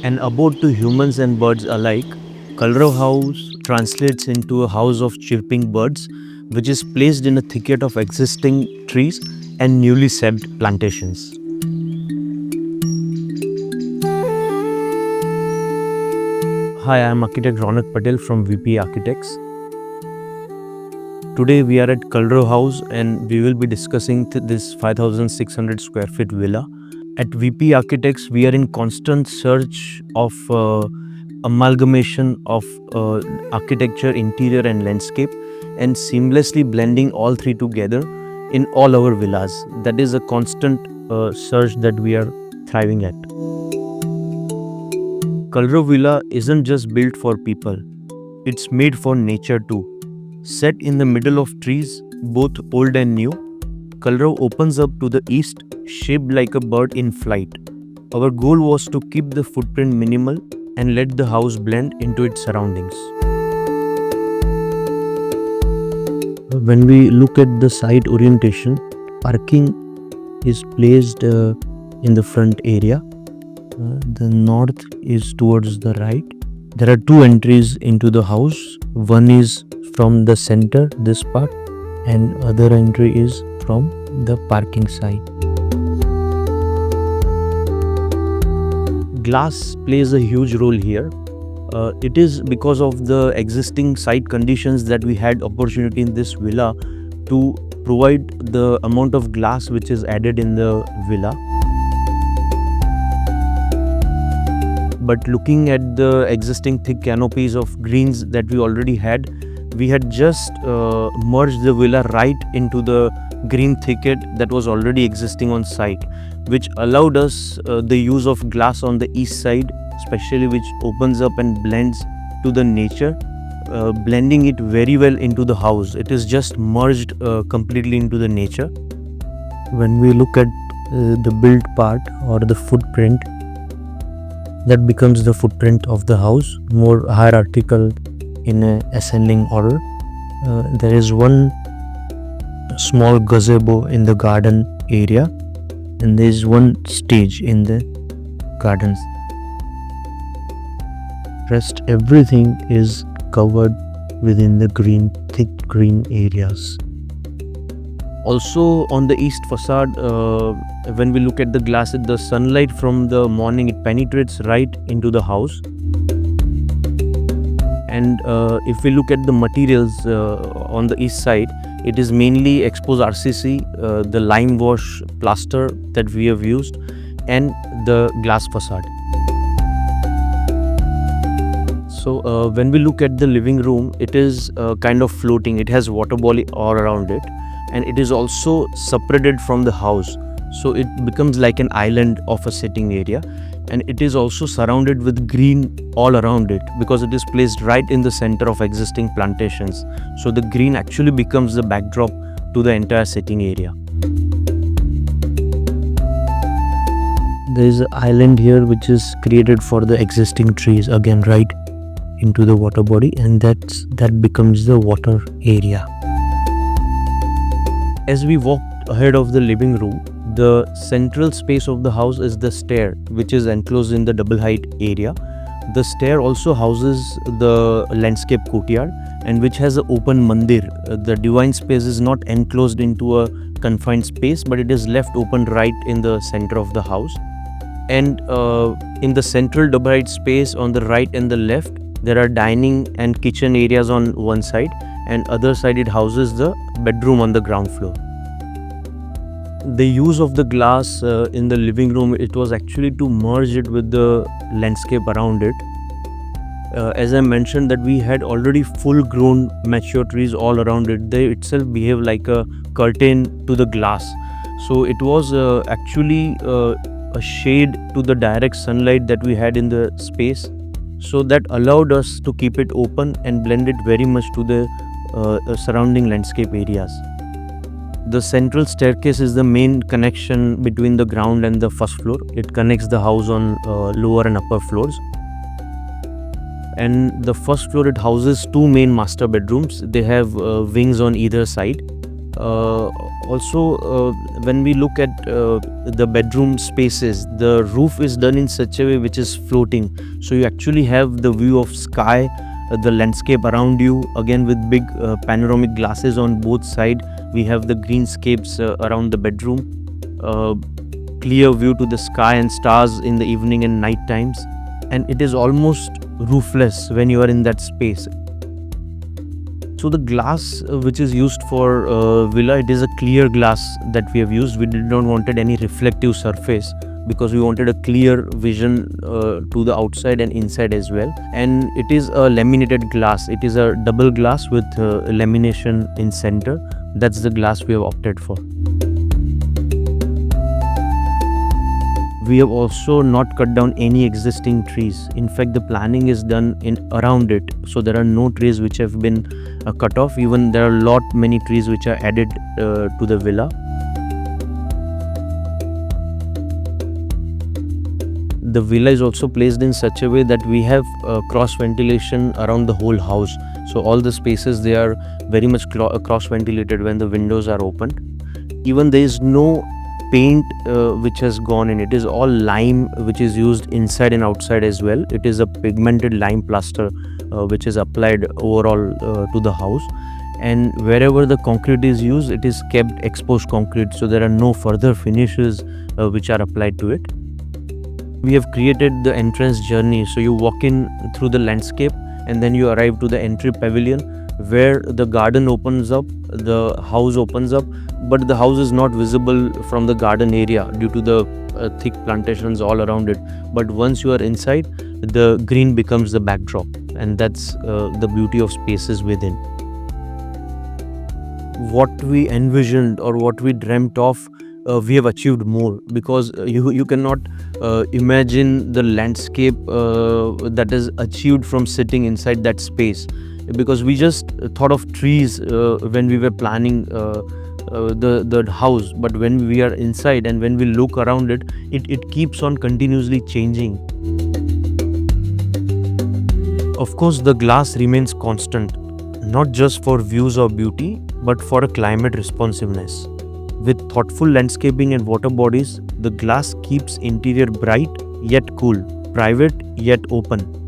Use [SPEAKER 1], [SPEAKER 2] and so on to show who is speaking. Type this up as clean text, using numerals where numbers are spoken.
[SPEAKER 1] An abode to humans and birds alike, Kalrav House translates into a house of chirping birds, which is placed in a thicket of existing trees and newly saved plantations. Hi, I am architect Ronak Patel from VPA Architects. Today we are at Kalrav House and we will be discussing this 5,600 square feet villa. At VP Architects, we are in constant search of amalgamation of architecture, interior and landscape, and seamlessly blending all three together in all our villas. That is a constant search that we are thriving at. Kalrav Villa isn't just built for people, it's made for nature too. Set in the middle of trees, both old and new, Kalrav opens up to the east, shaped like a bird in flight. Our goal was to keep the footprint minimal and let the house blend into its surroundings. When we look at the site orientation, parking is placed in the front area. The north is towards the right. There are two entries into the house. One is from the center, this part, and other entry is from the parking side. Glass plays a huge role here. It is because of the existing site conditions that we had opportunity in this villa to provide the amount of glass which is added in the villa. But looking at the existing thick canopies of greens that we already had, we had just merged the villa right into the green thicket that was already existing on site, which allowed us the use of glass on the east side, especially, which opens up and blends to the nature, blending it very well into the house. It is just merged completely into the nature. When we look at the built part or the footprint, that becomes the footprint of the house, more hierarchical in a ascending order. There is one small gazebo in the garden area, and there is one stage in the gardens. Rest everything is covered within the thick green areas. Also on the east facade, when we look at the glass, the sunlight from the morning, it penetrates right into the house. And if we look at the materials on the east side, it is mainly exposed RCC, the lime wash plaster that we have used, and the glass facade. So when we look at the living room, it is kind of floating. It has water body all around it, and it is also separated from the house. So it becomes like an island of a sitting area, and it is also surrounded with green all around it because it is placed right in the center of existing plantations. So the green actually becomes the backdrop to the entire sitting area. There is an island here which is created for the existing trees, again right into the water body, and that becomes the water area. As we walked ahead of the living room, the central space of the house is the stair, which is enclosed in the double height area. The stair also houses the landscape courtyard, and which has an open mandir. The divine space is not enclosed into a confined space, but it is left open right in the center of the house. And in the central double height space on the right and the left, there are dining and kitchen areas on one side, and other side it houses the bedroom on the ground floor. The use of the glass in the living room, it was actually to merge it with the landscape around it. As I mentioned, that we had already full grown mature trees all around it. They itself behave like a curtain to the glass. So it was actually a shade to the direct sunlight that we had in the space. So that allowed us to keep it open and blend it very much to the surrounding landscape areas. The central staircase is the main connection between the ground and the first floor. It connects the house on lower and upper floors. And the first floor, it houses two main master bedrooms. They have wings on either side. Uh, Also, when we look at the bedroom spaces, the roof is done in such a way which is floating. So you actually have the view of sky, the landscape around you, again with big panoramic glasses on both sides. We have the greenscapes around the bedroom, clear view to the sky and stars in the evening and night times. And it is almost roofless when you are in that space. So the glass which is used for villa, it is a clear glass that we have used. We did not wanted any reflective surface because we wanted a clear vision to the outside and inside as well. And it is a laminated glass. It is a double glass with lamination in center. That's the glass we have opted for. We have also not cut down any existing trees. In fact, the planning is done in around it, so there are no trees which have been cut off. Even there are many trees which are added to the villa. The villa is also placed in such a way that we have cross ventilation around the whole house. So all the spaces, they are very much cross ventilated when the windows are opened. Even there is no paint which has gone in. It is all lime which is used inside and outside as well. It is a pigmented lime plaster which is applied overall to the house. And wherever the concrete is used, it is kept exposed concrete, so there are no further finishes which are applied to it. We have created the entrance journey, so you walk in through the landscape and then you arrive to the entry pavilion where the garden opens up, the house opens up, but the house is not visible from the garden area due to the thick plantations all around it. But once you are inside, the green becomes the backdrop, and that's the beauty of spaces within. What we envisioned or what we dreamt of, we have achieved more, because you cannot imagine the landscape that is achieved from sitting inside that space, because we just thought of trees when we were planning the house, but when we are inside and when we look around it, it keeps on continuously changing. Of course, the glass remains constant, not just for views or beauty, but for a climate responsiveness. With thoughtful landscaping and water bodies, the glass keeps interior bright yet cool, private yet open.